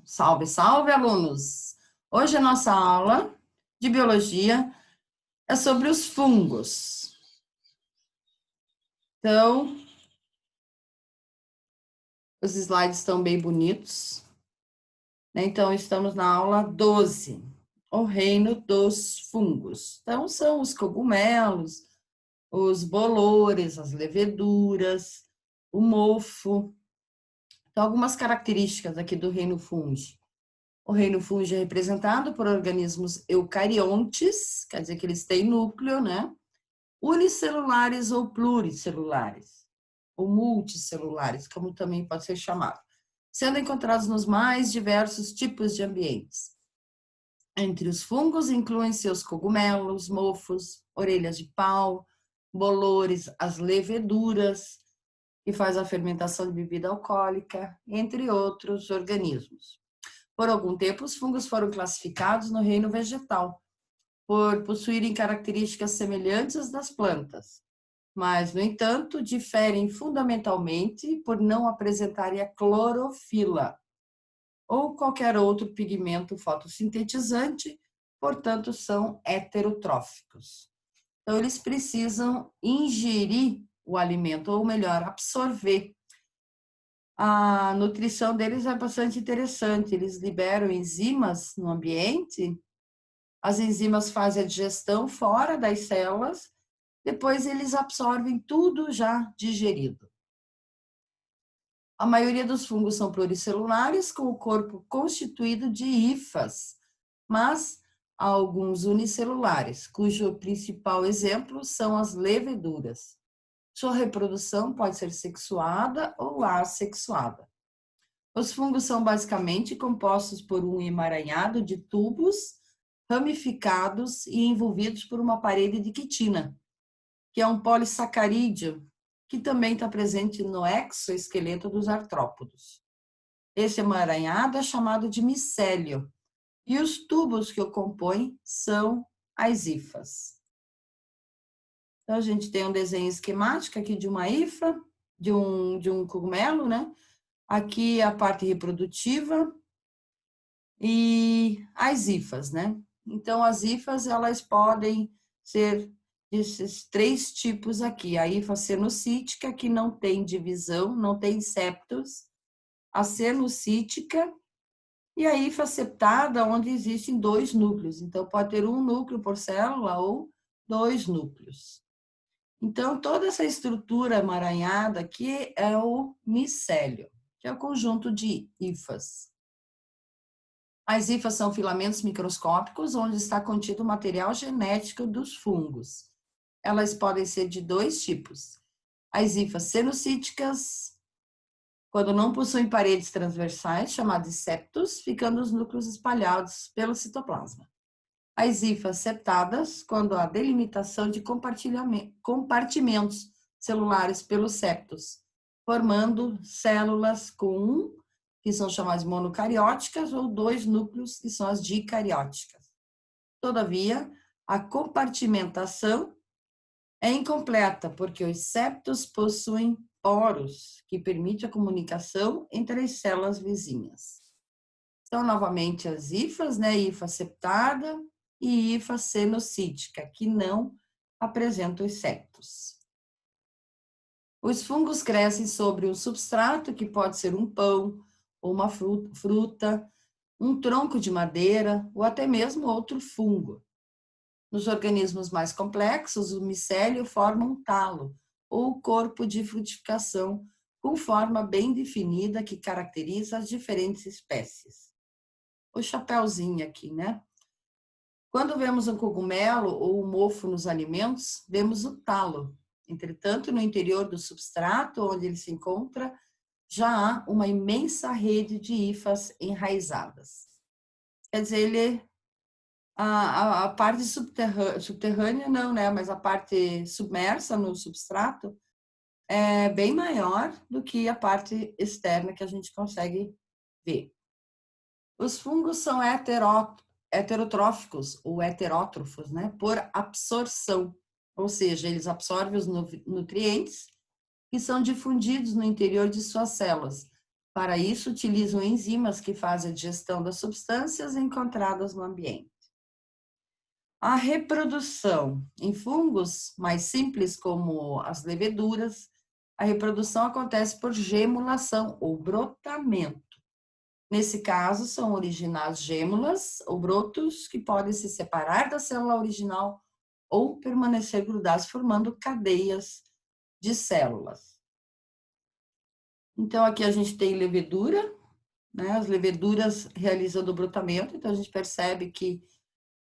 Salve, salve, alunos! Hoje a nossa aula de biologia é sobre os fungos. Então, os slides estão bem bonitos, né? Então, estamos na aula 12, o reino dos fungos. Então, são os cogumelos, os bolores, as leveduras, o mofo. Então, algumas características aqui do reino fungi. O reino fungi é representado por organismos eucariontes, quer dizer que eles têm núcleo, né? Unicelulares ou pluricelulares, ou multicelulares, como também pode ser chamado, sendo encontrados nos mais diversos tipos de ambientes. Entre os fungos incluem-se os cogumelos, mofos, orelhas de pau, bolores, as leveduras, que faz a fermentação de bebida alcoólica, entre outros organismos. Por algum tempo, os fungos foram classificados no reino vegetal, por possuírem características semelhantes às das plantas, mas, no entanto, diferem fundamentalmente por não apresentarem a clorofila ou qualquer outro pigmento fotossintetizante, portanto, são heterotróficos. Então, eles precisam ingerir o alimento, ou melhor, absorver. A nutrição deles é bastante interessante, eles liberam enzimas no ambiente. As enzimas fazem a digestão fora das células, depois eles absorvem tudo já digerido. A maioria dos fungos são pluricelulares, com o corpo constituído de hifas, mas há alguns unicelulares, cujo principal exemplo são as leveduras. Sua reprodução pode ser sexuada ou assexuada. Os fungos são basicamente compostos por um emaranhado de tubos ramificados e envolvidos por uma parede de quitina, que é um polissacarídeo, que também está presente no exoesqueleto dos artrópodos. Esse emaranhado é chamado de micélio, e os tubos que o compõem são as hifas. Então, a gente tem um desenho esquemático aqui de uma hifa, de um cogumelo, né? Aqui a parte reprodutiva e as hifas, né? Então, as hifas, elas podem ser desses três tipos aqui. A hifa cenocítica, que não tem divisão, não tem septos. A cenocítica e a hifa septada, onde existem dois núcleos. Então, pode ter um núcleo por célula ou dois núcleos. Então, toda essa estrutura emaranhada aqui é o micélio, que é o conjunto de hifas. As hifas são filamentos microscópicos onde está contido o material genético dos fungos. Elas podem ser de dois tipos. As hifas cenocíticas, quando não possuem paredes transversais, chamadas septos, ficando os núcleos espalhados pelo citoplasma. As hifas septadas, quando há delimitação de compartimentos celulares pelos septos, formando células com que são chamadas monocarióticas, ou dois núcleos, que são as dicarióticas. Todavia, a compartimentação é incompleta, porque os septos possuem poros, que permitem a comunicação entre as células vizinhas. Então, novamente, as hifas, né? Hifa septada e hifa cenocítica, que não apresentam os septos. Os fungos crescem sobre um substrato, que pode ser um pão, ou uma fruta, um tronco de madeira ou até mesmo outro fungo. Nos organismos mais complexos, o micélio forma um talo ou corpo de frutificação com forma bem definida que caracteriza as diferentes espécies. O chapéuzinho aqui, né? Quando vemos um cogumelo ou um mofo nos alimentos, vemos o talo. Entretanto, no interior do substrato onde ele se encontra, já há uma imensa rede de hifas enraizadas. Quer dizer, a parte subterrânea não, né? Mas a parte submersa no substrato é bem maior do que a parte externa que a gente consegue ver. Os fungos são heterotróficos ou heterótrofos, né? Por absorção, ou seja, eles absorvem os nutrientes que são difundidos no interior de suas células, Para isso, utilizam enzimas que fazem a digestão das substâncias encontradas no ambiente. A reprodução em fungos mais simples, como as leveduras, a reprodução acontece por gemulação ou brotamento. Nesse caso, são originadas gêmulas ou brotos que podem se separar da célula original ou permanecer grudados, formando cadeias de células. Então, aqui a gente tem levedura, né? As leveduras realizando o brotamento, então a gente percebe que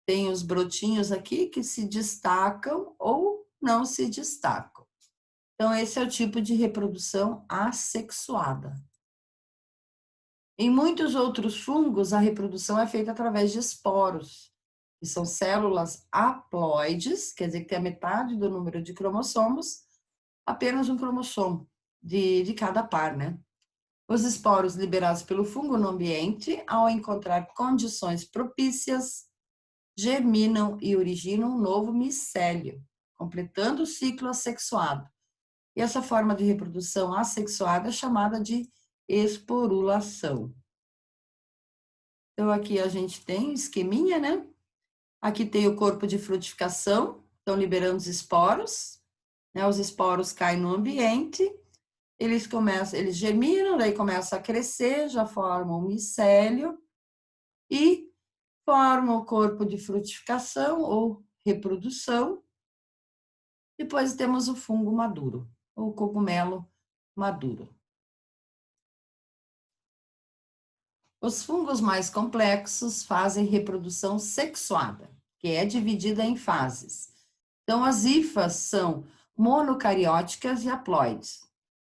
tem os brotinhos aqui que se destacam ou não se destacam. Então, esse é o tipo de reprodução assexuada. Em muitos outros fungos, a reprodução é feita através de esporos, que são células haploides, quer dizer que tem a metade do número de cromossomos, apenas um cromossomo de cada par, né? Os esporos liberados pelo fungo no ambiente, ao encontrar condições propícias, germinam e originam um novo micélio, completando o ciclo assexuado. E essa forma de reprodução assexuada é chamada de esporulação. Então, aqui a gente tem um esqueminha, né? Aqui tem o corpo de frutificação, estão liberando os esporos, né? Os esporos caem no ambiente, eles germinam, daí começam a crescer, já formam um micélio e formam o corpo de frutificação ou reprodução. Depois temos o fungo maduro, ou cogumelo maduro. Os fungos mais complexos fazem reprodução sexuada, que é dividida em fases. Então, as hifas são monocarióticas e haploides.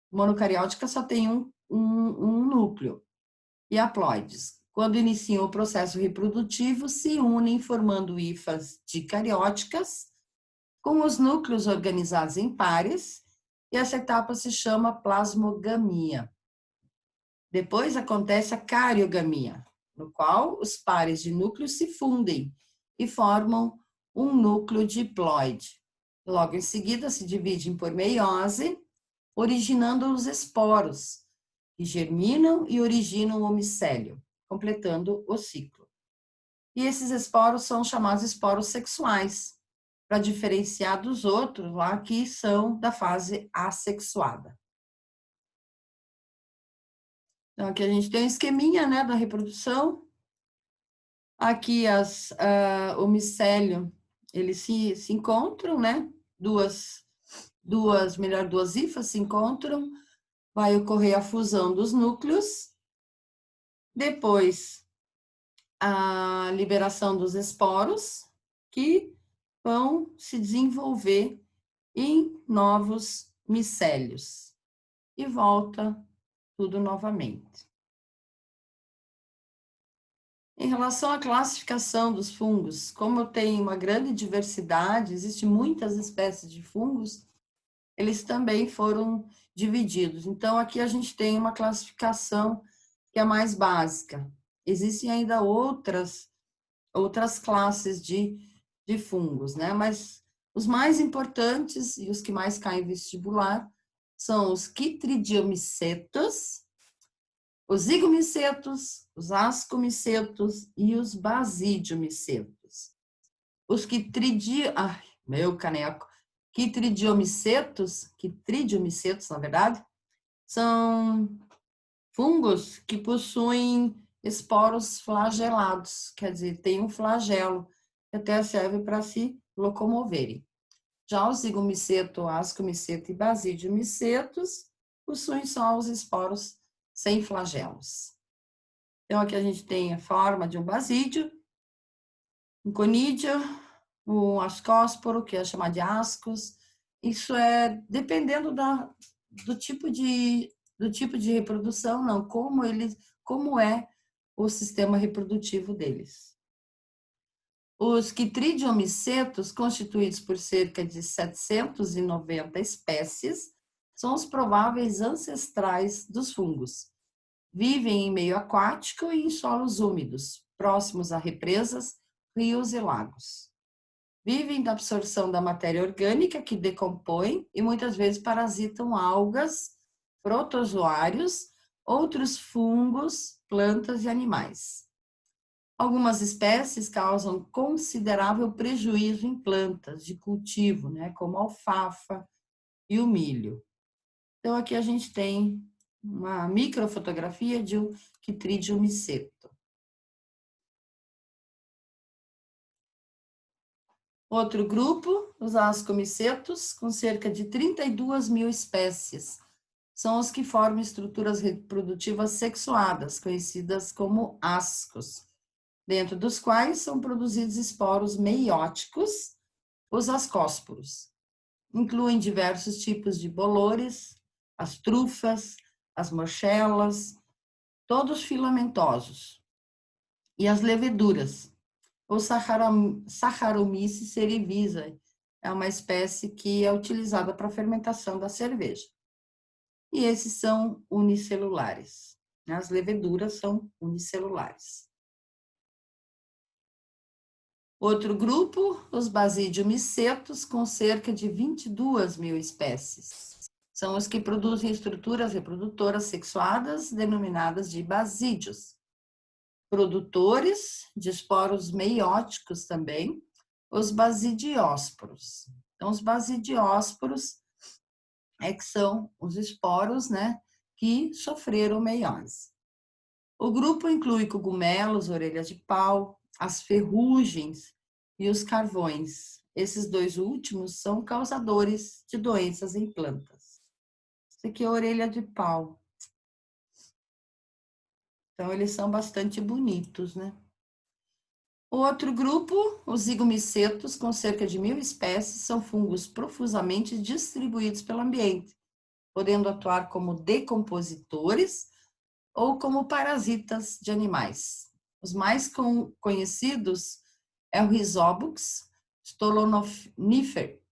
Monocariótica só tem um núcleo. E haploides, quando iniciam o processo reprodutivo, se unem formando hifas dicarióticas, com os núcleos organizados em pares, e essa etapa se chama plasmogamia. Depois acontece a cariogamia, no qual os pares de núcleos se fundem e formam um núcleo diploide. Logo em seguida, se dividem por meiose, originando os esporos, que germinam e originam o micélio, completando o ciclo. E esses esporos são chamados esporos sexuais, para diferenciar dos outros lá que são da fase assexuada. Então, aqui a gente tem um esqueminha, né, da reprodução. Aqui o micélio, eles se encontram, né? Duas hifas se encontram, vai ocorrer a fusão dos núcleos, depois a liberação dos esporos, que vão se desenvolver em novos micélios. E volta tudo novamente. Em relação à classificação dos fungos, como tem uma grande diversidade, existem muitas espécies de fungos, eles também foram divididos. Então, aqui a gente tem uma classificação que é mais básica. Existem ainda outras classes de fungos, né? Mas os mais importantes e os que mais caem em vestibular são os quitridiomicetos, os zigomicetos, os ascomicetos e os basidiomicetos. Os quitridiomicetos, na verdade, são fungos que possuem esporos flagelados, quer dizer, tem um flagelo que até serve para se locomoverem. Já os zigomiceto, ascomiceto e basidiomicetos possuem só os esporos sem flagelos. Então, aqui a gente tem a forma de um basídio, um conídeo, um ascósporo, que é chamado de ascos. Isso é dependendo do tipo de reprodução, não, como é o sistema reprodutivo deles. Os quitridiomicetos, constituídos por cerca de 790 espécies, são os prováveis ancestrais dos fungos. Vivem em meio aquático e em solos úmidos, próximos a represas, rios e lagos. Vivem da absorção da matéria orgânica que decompõe e muitas vezes parasitam algas, protozoários outros fungos, plantas e animais. Algumas espécies causam considerável prejuízo em plantas de cultivo, né, como a alfafa e o milho. Então, aqui a gente tem uma microfotografia de um Chytridium miceto. Outro grupo, os ascomicetos, com cerca de 32 mil espécies. São os que formam estruturas reprodutivas sexuadas, conhecidas como ascos, dentro dos quais são produzidos esporos meióticos, os ascósporos. Incluem diversos tipos de bolores, as trufas, as morchelas, todos filamentosos, e as leveduras. O Saccharomyces cerevisiae é uma espécie que é utilizada para a fermentação da cerveja. E esses são unicelulares. As leveduras são unicelulares. Outro grupo, os basidiomicetos, com cerca de 22 mil espécies. São os que produzem estruturas reprodutoras sexuadas, denominadas de basídeos. Produtores de esporos meióticos também, os basidiósporos. Então, os basidiósporos que são os esporos, né, que sofreram meiose. O grupo inclui cogumelos, orelhas de pau, as ferrugens e os carvões. Esses dois últimos são causadores de doenças em plantas. Isso aqui é a orelha de pau. Então, eles são bastante bonitos, né? O outro grupo, os zigomicetos, com cerca de 1.000 espécies, são fungos profusamente distribuídos pelo ambiente, podendo atuar como decompositores ou como parasitas de animais. Os mais conhecidos é o Rhizobux stolonifer,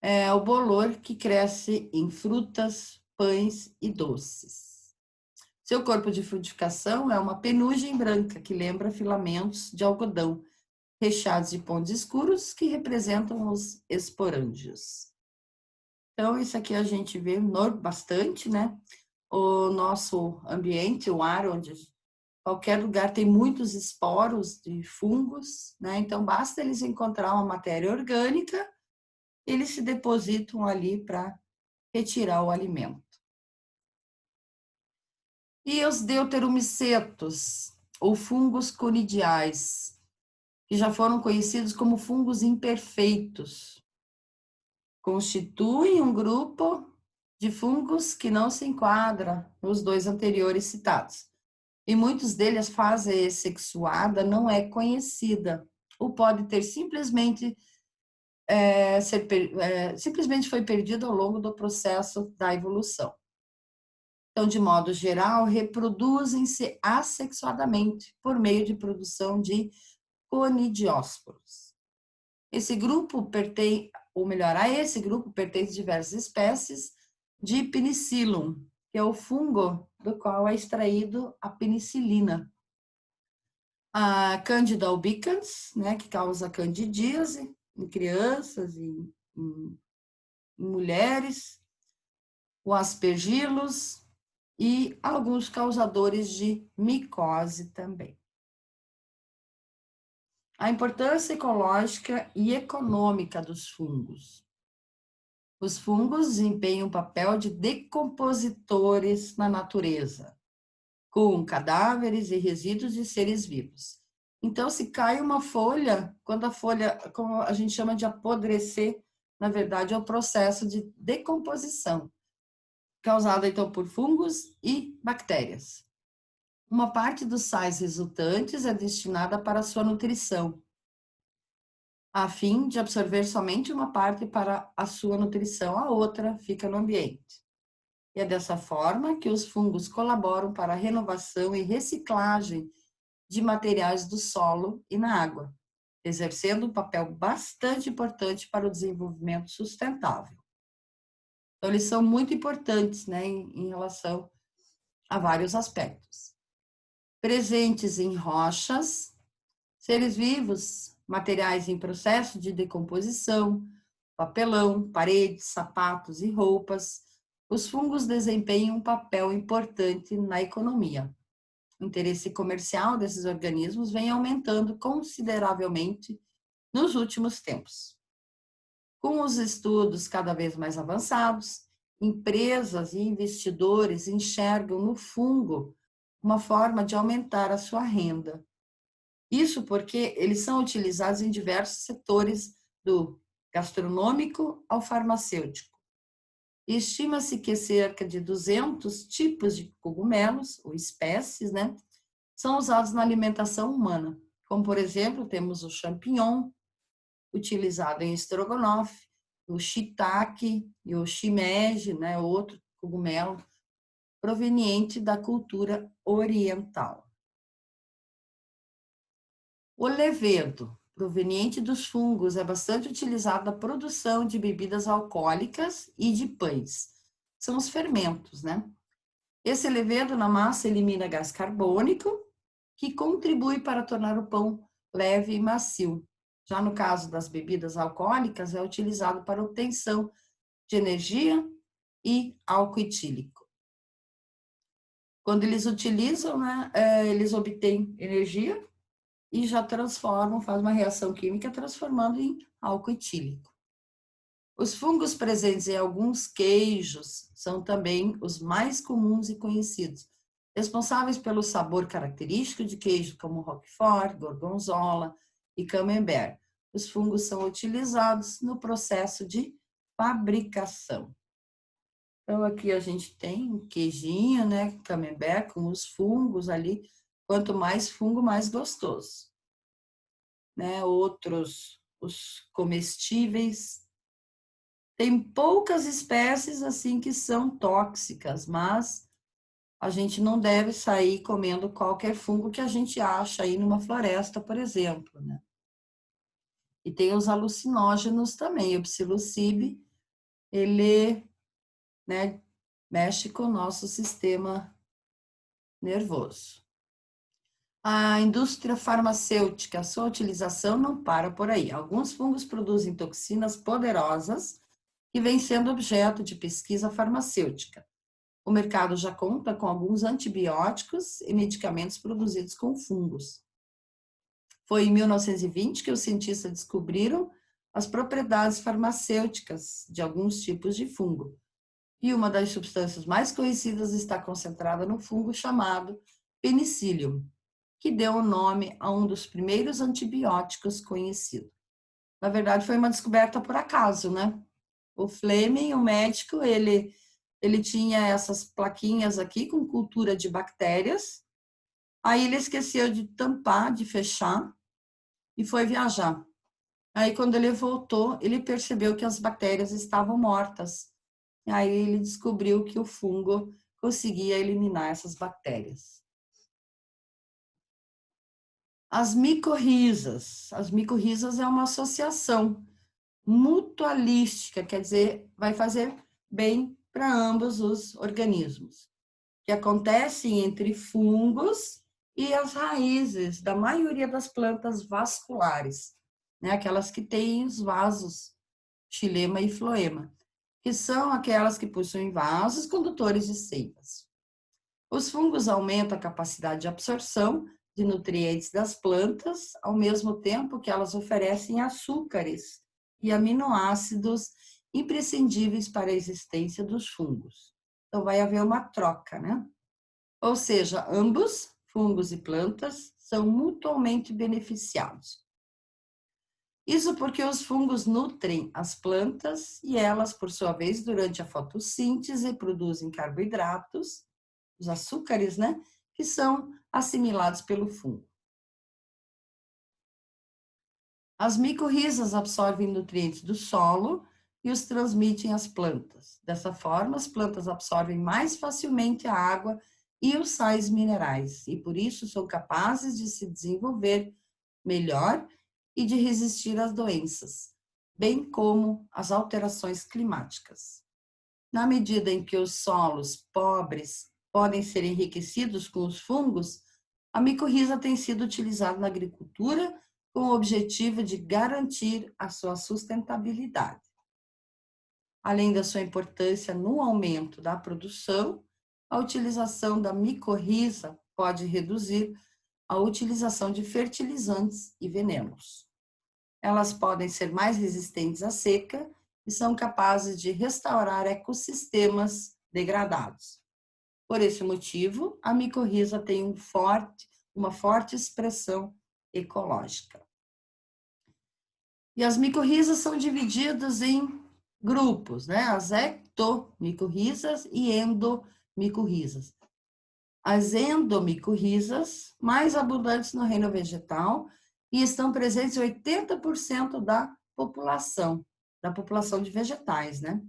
é o bolor que cresce em frutas, pães e doces. Seu corpo de frutificação é uma penugem branca que lembra filamentos de algodão, recheados de pontos escuros que representam os esporângios. Então, isso aqui a gente vê bastante, né? O nosso ambiente, o ar, onde qualquer lugar tem muitos esporos de fungos, né? Então, basta eles encontrar uma matéria orgânica, eles se depositam ali para retirar o alimento. E os deuteromicetos, ou fungos conidiais, que já foram conhecidos como fungos imperfeitos, constituem um grupo de fungos que não se enquadra nos dois anteriores citados. E muitos deles, a fase sexuada não é conhecida, ou pode ter simplesmente simplesmente foi perdido ao longo do processo da evolução. Então, de modo geral, reproduzem-se assexuadamente por meio de produção de conidiósporos. Esse grupo pertence, ou melhor, a esse grupo pertencem diversas espécies de penicillium, que é o fungo do qual é extraído a penicilina. A Candida albicans, né, que causa candidíase em crianças e em mulheres, o aspergillus e alguns causadores de micose também. A importância ecológica e econômica dos fungos. Os fungos desempenham um papel de decompositores na natureza, com cadáveres e resíduos de seres vivos. Então, se cai uma folha, quando a folha, como a gente chama de apodrecer, na verdade é o processo de decomposição, causado então por fungos e bactérias. Uma parte dos sais resultantes é destinada para a sua nutrição, a fim de absorver somente uma parte para a sua nutrição, a outra fica no ambiente. E é dessa forma que os fungos colaboram para a renovação e reciclagem de materiais do solo e na água, exercendo um papel bastante importante para o desenvolvimento sustentável. Então, eles são muito importantes, né, em relação a vários aspectos. Presentes em rochas, seres vivos, materiais em processo de decomposição, papelão, paredes, sapatos e roupas, Os fungos desempenham um papel importante na economia. O interesse comercial desses organismos vem aumentando consideravelmente nos últimos tempos. Com os estudos cada vez mais avançados, empresas e investidores enxergam no fungo uma forma de aumentar a sua renda. Isso porque eles são utilizados em diversos setores, do gastronômico ao farmacêutico. Estima-se que cerca de 200 tipos de cogumelos, ou espécies, né, são usados na alimentação humana. Como, por exemplo, temos o champignon, utilizado em estrogonofe, o shiitake e o shimeji, né, outro cogumelo proveniente da cultura oriental. O levedo, proveniente dos fungos, é bastante utilizado na produção de bebidas alcoólicas e de pães. São os fermentos, né? Esse levedo na massa elimina gás carbônico, que contribui para tornar o pão leve e macio. Já no caso das bebidas alcoólicas, é utilizado para obtenção de energia e álcool etílico. Quando eles utilizam, né, eles obtêm energia e já transformam, faz uma reação química transformando em álcool etílico. Os fungos presentes em alguns queijos são também os mais comuns e conhecidos, responsáveis pelo sabor característico de queijos como Roquefort, Gorgonzola e Camembert. Os fungos são utilizados no processo de fabricação. Então, aqui a gente tem um queijinho, né, Camembert, com os fungos ali. Quanto mais fungo, mais gostoso. Né? Outros, os comestíveis. Tem poucas espécies assim que são tóxicas, mas a gente não deve sair comendo qualquer fungo que a gente acha aí numa floresta, por exemplo, né? E tem os alucinógenos também. O psilocybe, ele, né, mexe com o nosso sistema nervoso. A indústria farmacêutica, a sua utilização não para por aí. Alguns fungos produzem toxinas poderosas que vêm sendo objeto de pesquisa farmacêutica. O mercado já conta com alguns antibióticos e medicamentos produzidos com fungos. Foi em 1920 que os cientistas descobriram as propriedades farmacêuticas de alguns tipos de fungo. E uma das substâncias mais conhecidas está concentrada no fungo chamado Penicillium, que deu o nome a um dos primeiros antibióticos conhecidos. Na verdade, foi uma descoberta por acaso, né? O Fleming, o médico, ele tinha essas plaquinhas aqui com cultura de bactérias, aí ele esqueceu de tampar, de fechar, e foi viajar. Aí, quando ele voltou, ele percebeu que as bactérias estavam mortas. Aí ele descobriu que o fungo conseguia eliminar essas bactérias. As micorrizas. As micorrizas é uma associação mutualística, quer dizer, vai fazer bem para ambos os organismos, que acontecem entre fungos e as raízes da maioria das plantas vasculares, né? Aquelas que têm os vasos, xilema e floema, que são aquelas que possuem vasos condutores de seiva. Os fungos aumentam a capacidade de absorção de nutrientes das plantas, ao mesmo tempo que elas oferecem açúcares e aminoácidos imprescindíveis para a existência dos fungos. Então, vai haver uma troca, né? Ou seja, ambos, fungos e plantas, são mutuamente beneficiados. Isso porque os fungos nutrem as plantas e elas, por sua vez, durante a fotossíntese, produzem carboidratos, os açúcares, né, que são assimilados pelo fungo. As micorrizas absorvem nutrientes do solo e os transmitem às plantas. Dessa forma, as plantas absorvem mais facilmente a água e os sais minerais, e por isso são capazes de se desenvolver melhor e de resistir às doenças, bem como às alterações climáticas. Na medida em que os solos pobres podem ser enriquecidos com os fungos, a micorriza tem sido utilizada na agricultura com o objetivo de garantir a sua sustentabilidade. Além da sua importância no aumento da produção, a utilização da micorriza pode reduzir a utilização de fertilizantes e venenos. Elas podem ser mais resistentes à seca e são capazes de restaurar ecossistemas degradados. Por esse motivo, a micorriza tem uma forte expressão ecológica. E as micorrizas são divididas em grupos, né? As ectomicorrizas e endomicorrizas. As endomicorrizas, mais abundantes no reino vegetal, e estão presentes em 80% da população de vegetais, né?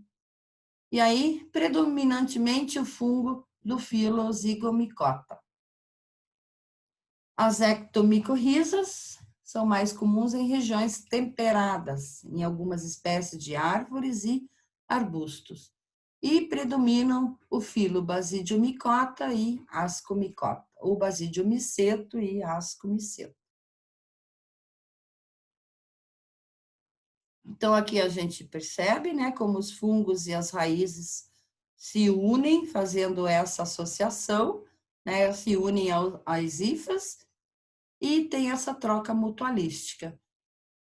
E aí, predominantemente, o fungo do filo Zygomicota. As ectomicorrizas são mais comuns em regiões temperadas, em algumas espécies de árvores e arbustos, e predominam o filo Basidiomycota e Ascomycota, ou Basidiomyceto e Ascomyceto. Então, aqui a gente percebe, né, como os fungos e as raízes se unem, fazendo essa associação, né, se unem às hifas, e tem essa troca mutualística.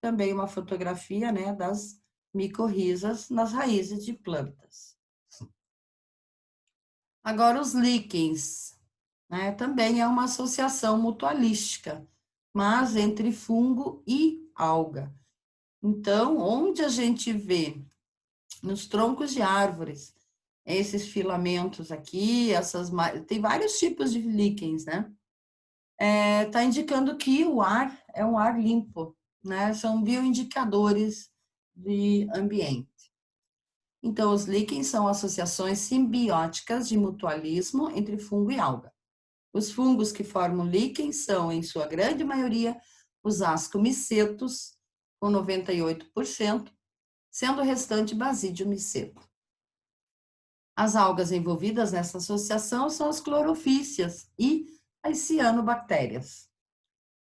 Também uma fotografia, né, das micorrizas nas raízes de plantas. Agora, os líquens, né, também é uma associação mutualística, mas entre fungo e alga. Então, onde a gente vê nos troncos de árvores esses filamentos aqui, tem vários tipos de líquens, né? Tá indicando que o ar é um ar limpo, né? São bioindicadores de ambiente. Então, os líquens são associações simbióticas de mutualismo entre fungo e alga. Os fungos que formam líquens são, em sua grande maioria, os ascomicetos, com 98%, sendo o restante basidiomiceto. As algas envolvidas nessa associação são as clorofícias e as cianobactérias.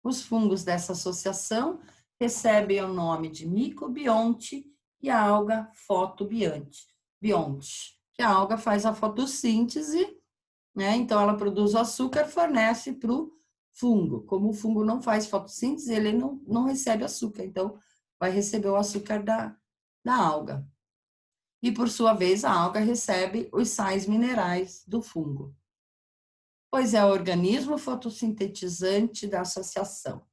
Os fungos dessa associação recebem o nome de micobionte e a alga fotobionte, que a alga faz a fotossíntese, né? Então ela produz o açúcar, fornece para o fungo. Como o fungo não faz fotossíntese, ele não recebe açúcar, então vai receber o açúcar da alga. E por sua vez, a alga recebe os sais minerais do fungo, pois é o organismo fotossintetizante da associação.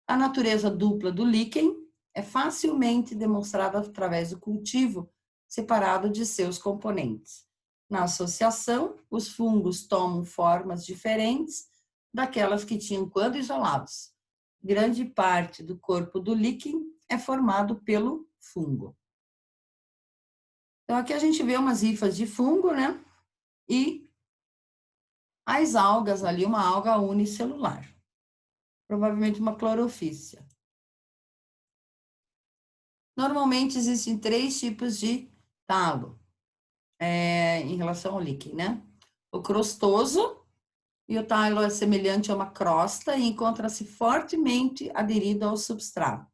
A natureza dupla do líquen é facilmente demonstrada através do cultivo separado de seus componentes. Na associação, os fungos tomam formas diferentes daquelas que tinham quando isolados. Grande parte do corpo do líquen é formado pelo fungo. Então, aqui a gente vê umas hifas de fungo, né? E as algas ali, uma alga unicelular. Provavelmente uma clorofícia. Normalmente existem 3 tipos de talo em relação ao líquen, né? O crostoso, e o talo é semelhante a uma crosta e encontra-se fortemente aderido ao substrato.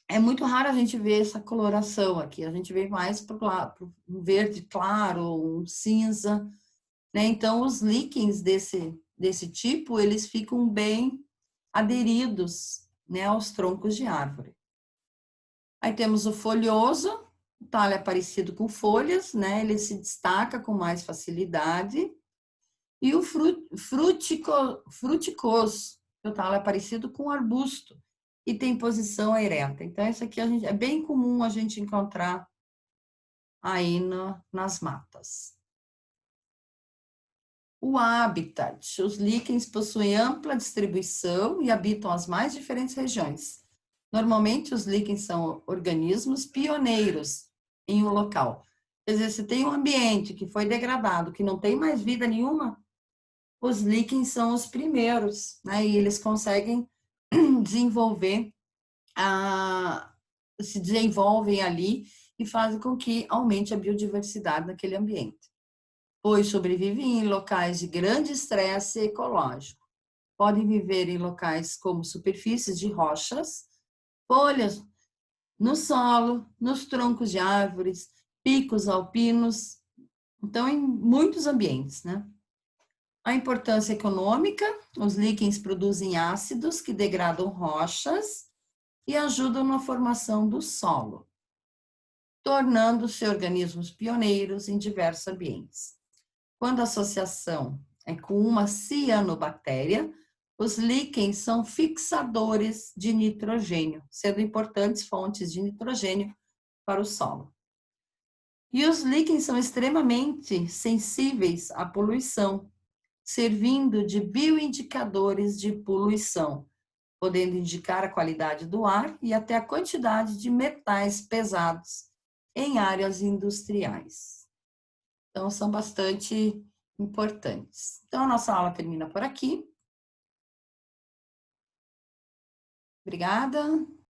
É muito raro a gente ver essa coloração aqui, a gente vê mais para um verde claro, um cinza, né? Então, os líquens desse tipo, eles ficam bem aderidos, né, aos troncos de árvore. Aí temos o folhoso, o talo é parecido com folhas, né? Ele se destaca com mais facilidade. E o fruticoso, o talo é parecido com arbusto e tem posição ereta. Então, isso aqui é bem comum a gente encontrar aí nas matas. O habitat. Os líquens possuem ampla distribuição e habitam as mais diferentes regiões. Normalmente, os líquens são organismos pioneiros em um local. Quer dizer, se tem um ambiente que foi degradado, que não tem mais vida nenhuma, os líquens são os primeiros, né? E eles conseguem se desenvolvem ali e fazem com que aumente a biodiversidade naquele ambiente, pois sobrevivem em locais de grande estresse ecológico. Podem viver em locais como superfícies de rochas, folhas no solo, nos troncos de árvores, picos alpinos, então em muitos ambientes, né? A importância econômica, os líquens produzem ácidos que degradam rochas e ajudam na formação do solo, tornando-se organismos pioneiros em diversos ambientes. Quando a associação é com uma cianobactéria, os líquens são fixadores de nitrogênio, sendo importantes fontes de nitrogênio para o solo. E os líquens são extremamente sensíveis à poluição, servindo de bioindicadores de poluição, podendo indicar a qualidade do ar e até a quantidade de metais pesados em áreas industriais. Então, são bastante importantes. Então, a nossa aula termina por aqui. Obrigada.